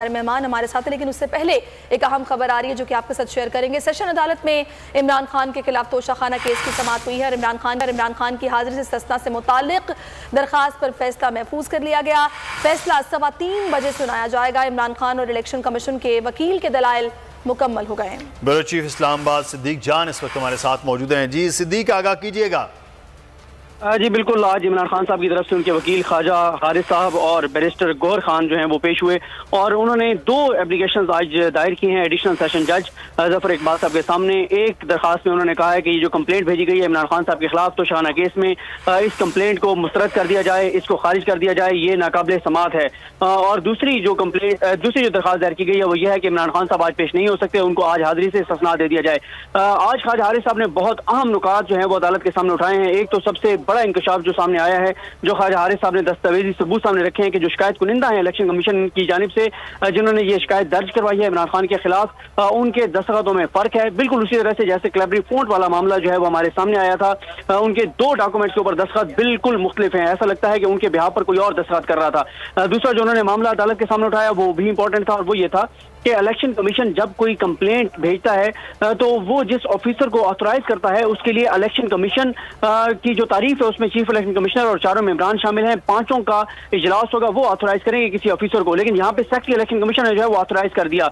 मेहमान हमारे साथ है, लेकिन उससे पहले एक अहम खबर आ रही है जो कि आपके साथ शेयर करेंगे। सेशन अदालत में इमरान खान के खिलाफ तोशाखाना केस की समाअत हुई है और इमरान खान की हाजिरी से इस्तिस्ना से मुताल्लिक दरखास्त पर फैसला महफूज कर लिया गया। फैसला 3:15 बजे सुनाया जाएगा। इमरान खान और इलेक्शन कमीशन के वकील के दलाइल मुकम्मल हो गए हैं। ब्यूरो चीफ इस्लामाबाद सिद्दीक जान इस वक्त हमारे साथ मौजूद हैं। जी सिद्दीक, आगाह कीजिएगा। जी बिल्कुल, आज इमरान खान साहब की तरफ से उनके वकील ख्वाजा हारिस साहब और बैरिस्टर गौहर खान जो हैं वो पेश हुए और उन्होंने 2 एप्लीकेशंस आज दायर की हैं एडिशनल सेशन जज जफर इकबाल साहब के सामने। एक दरखास्त में उन्होंने कहा है कि ये जो कंप्लेंट भेजी गई है इमरान खान साहब के खिलाफ तोशाखाना केस में, इस कंप्लेंट को मुस्तरद कर दिया जाए, इसको खारिज कर दिया जाए, ये नाकाबिल समाअत है। और दूसरी जो दरखास्त दायर की गई है वो ये है कि इमरान खान साहब आज पेश नहीं हो सकते, उनको आज हाजिरी से इस्तिस्ना दे दिया जाए। आज ख्वाजा हारिस साहब ने बहुत अहम नुकात जो है वो अदालत के सामने उठाए हैं। एक तो सबसे बड़ा इंकशाफ जो सामने आया है, जो ख्वाजा हारिस साहब ने दस्तावेजी सबूत सामने रखे हैं कि जो शिकायत कुनिंदा है इलेक्शन कमीशन की जानिब से जिन्होंने ये शिकायत दर्ज करवाई है इमरान खान के खिलाफ, उनके दस्तखतों में फर्क है। बिल्कुल उसी तरह से जैसे क्लेबरी फोर्ट वाला मामला जो है वो हमारे सामने आया था, उनके 2 डॉक्यूमेंट्स के ऊपर दस्तखत बिल्कुल मुख्तलिफ हैं। ऐसा लगता है कि उनके बिहाफ पर कोई और दस्तखत कर रहा था। दूसरा जो उन्होंने मामला अदालत के सामने उठाया वो भी इंपॉर्टेंट था और वो ये था कि इलेक्शन कमीशन जब कोई कंप्लेंट भेजता है तो वो जिस ऑफिसर को ऑथराइज करता है उसके लिए इलेक्शन कमीशन की जो तारीफ है उसमें चीफ इलेक्शन कमिश्नर और 4 मेंबरान शामिल हैं, 5 का इजलास होगा, वो ऑथराइज करेंगे किसी ऑफिसर को। लेकिन यहाँ पे सेक्रेटरी इलेक्शन कमीशन जो है वो ऑथराइज कर दिया।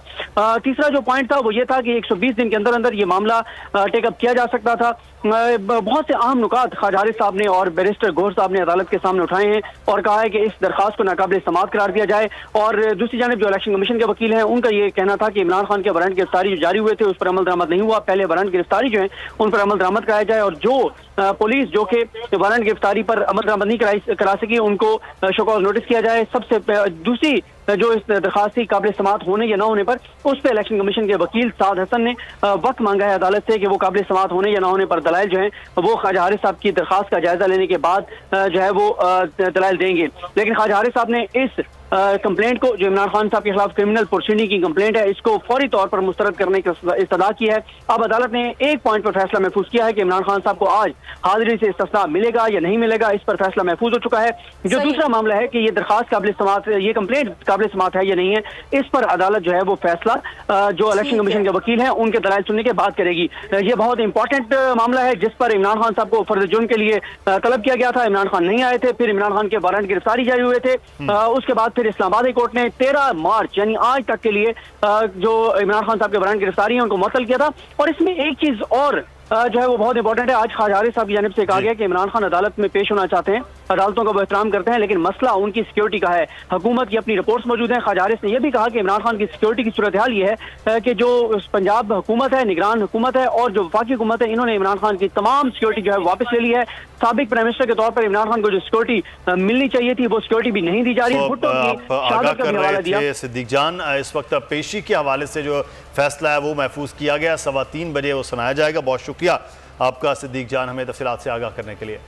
तीसरा जो पॉइंट था वो ये था कि 120 दिन के अंदर अंदर ये मामला टेकअप किया जा सकता था। बहुत से अहम नुकात ख्वाजा हारिस साहब ने और बैरिस्टर गौहर साहब ने अदालत के सामने उठाए हैं और कहा है कि इस दरखास्त को नाकाबिल समाअत करार दिया जाए। और दूसरी जानिब जो इलेक्शन कमीशन के वकील हैं उनका ये कहना था कि इमरान खान के वारंट गिरफ्तारी जो जारी हुए थे उस पर अमल दरामद नहीं हुआ, पहले वारंट गिरफ्तारी जो है उन पर अमल दरामद कराया जाए और जो पुलिस जो कि वारंट गिरफ्तारी पर अमल दरामद नहीं करा सकी उनको शो कॉज नोटिस किया जाए। सबसे दूसरी जो इस दरखास्त थी काबिल समाअत होने या ना होने पर, उस पर इलेक्शन कमीशन के वकील साद हसन ने वक्त मांगा है अदालत से कि वो काबिल समाअत होने या ना होने पर दलाइल जो है वो ख्वाजा हारिस साहब की दरखास्त का जायजा लेने के बाद जो है वो दलाइल देंगे। लेकिन ख्वाजा हारिस साहब ने इस कंप्लेंट को, जो इमरान खान साहब के खिलाफ क्रिमिनल प्रोसीडिंग की कंप्लेंट है, इसको फौरी तौर पर मुस्तरद करने की इस्तदा की है। अब अदालत ने एक पॉइंट पर फैसला महफूज किया है कि इमरान खान साहब को आज हाजिरी से इस्तिस्ना मिलेगा या नहीं मिलेगा, इस पर फैसला महफूज हो चुका है। जो दूसरा मामला है कि ये दरखास्त काबिल समाअत, ये कंप्लेंट काबिल समाअत है या नहीं है, इस पर अदालत जो है वो फैसला जो इलेक्शन कमीशन के वकील हैं उनके दलाइल सुनने के बाद करेगी। ये बहुत इंपॉर्टेंट मामला है जिस पर इमरान खान साहब को फर्ज जुर्म के लिए तलब किया गया था। इमरान खान नहीं आए थे, फिर इमरान खान के वारंट गिरफ्तारी जारी हुए थे, उसके बाद फिर इस्लामाबाद हाई कोर्ट ने 13 मार्च यानी आज तक के लिए जो इमरान खान साहब के वारंट गिरफ्तारी है उनको मुअत्तल किया था। और इसमें एक चीज और जो है वो बहुत इंपॉर्टेंट है, आज ख्वाजा हारिस साहब की जानिब से कहा गया कि इमरान खान अदालत में पेश होना चाहते हैं, अदालतों का वो एहतराम करते हैं, लेकिन मसला उनकी सिक्योरिटी का है। हुकूमत की अपनी रिपोर्ट्स मौजूद हैं। ख्वाजा हारिस ने यह भी कहा कि इमरान खान की सिक्योरिटी की सूरत हाल ये है कि जो पंजाब हुकूमत है, निगरान हुकूमत है और जो वफाकी हुकूमत है, इन्होंने इमरान खान की तमाम सिक्योरिटी जो है वापस ले ली है। साबिक प्राइम मिनिस्टर के तौर पर इमरान खान को जो सिक्योरिटी मिलनी चाहिए थी वो सिक्योरिटी भी नहीं दी जा रही। सिद्दीक जान, इस वक्त पेशी के हवाले से जो फैसला है वो महफूज किया गया, 3:15 बजे वो सुनाया जाएगा। बहुत शुक्रिया आपका सिद्दीक जान, हमें तफसीलात से आगाह करने के लिए।